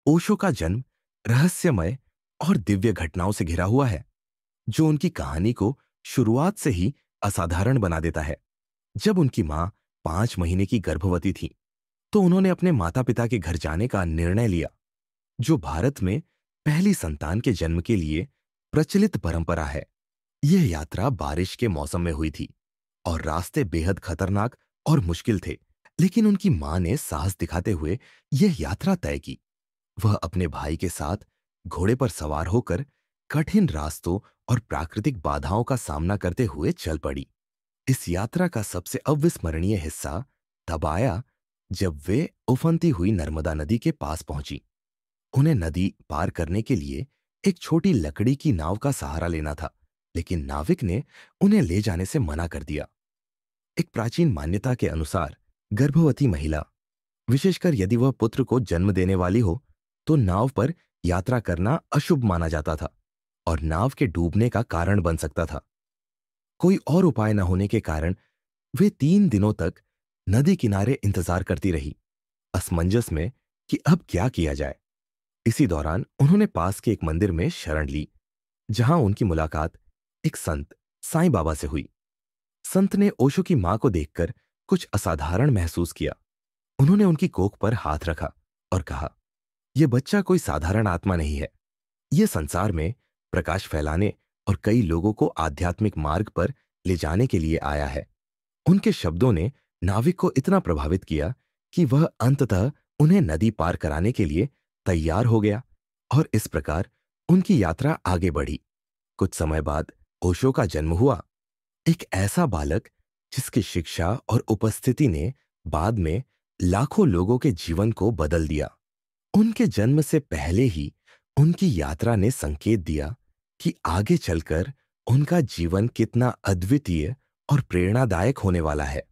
ओशो का जन्म रहस्यमय और दिव्य घटनाओं से घिरा हुआ है, जो उनकी कहानी को शुरुआत से ही असाधारण बना देता है। जब उनकी मां 5 महीने की गर्भवती थी, तो उन्होंने अपने माता पिता के घर जाने का निर्णय लिया, जो भारत में पहली संतान के जन्म के लिए प्रचलित परंपरा है। यह यात्रा बारिश के मौसम में हुई थी और रास्ते बेहद खतरनाक और मुश्किल थे, लेकिन उनकी मां ने साहस दिखाते हुए यह यात्रा तय की। वह अपने भाई के साथ घोड़े पर सवार होकर कठिन रास्तों और प्राकृतिक बाधाओं का सामना करते हुए चल पड़ी। इस यात्रा का सबसे अविस्मरणीय हिस्सा तब आया जब वे उफनती हुई नर्मदा नदी के पास पहुंची। उन्हें नदी पार करने के लिए एक छोटी लकड़ी की नाव का सहारा लेना था, लेकिन नाविक ने उन्हें ले जाने से मना कर दिया। एक प्राचीन मान्यता के अनुसार गर्भवती महिला, विशेषकर यदि वह पुत्र को जन्म देने वाली हो, तो नाव पर यात्रा करना अशुभ माना जाता था और नाव के डूबने का कारण बन सकता था। कोई और उपाय न होने के कारण वे 3 दिनों तक नदी किनारे इंतजार करती रही, असमंजस में कि अब क्या किया जाए। इसी दौरान उन्होंने पास के एक मंदिर में शरण ली, जहां उनकी मुलाकात एक संत साईं बाबा से हुई। संत ने ओशो की मां को देखकर कुछ असाधारण महसूस किया। उन्होंने उनकी कोख पर हाथ रखा और कहा, यह बच्चा कोई साधारण आत्मा नहीं है। यह संसार में प्रकाश फैलाने और कई लोगों को आध्यात्मिक मार्ग पर ले जाने के लिए आया है। उनके शब्दों ने नाविक को इतना प्रभावित किया कि वह अंततः उन्हें नदी पार कराने के लिए तैयार हो गया और इस प्रकार उनकी यात्रा आगे बढ़ी। कुछ समय बाद ओशो का जन्म हुआ, एक ऐसा बालक जिसकी शिक्षा और उपस्थिति ने बाद में लाखों लोगों के जीवन को बदल दिया। उनके जन्म से पहले ही उनकी यात्रा ने संकेत दिया कि आगे चलकर उनका जीवन कितना अद्वितीय और प्रेरणादायक होने वाला है।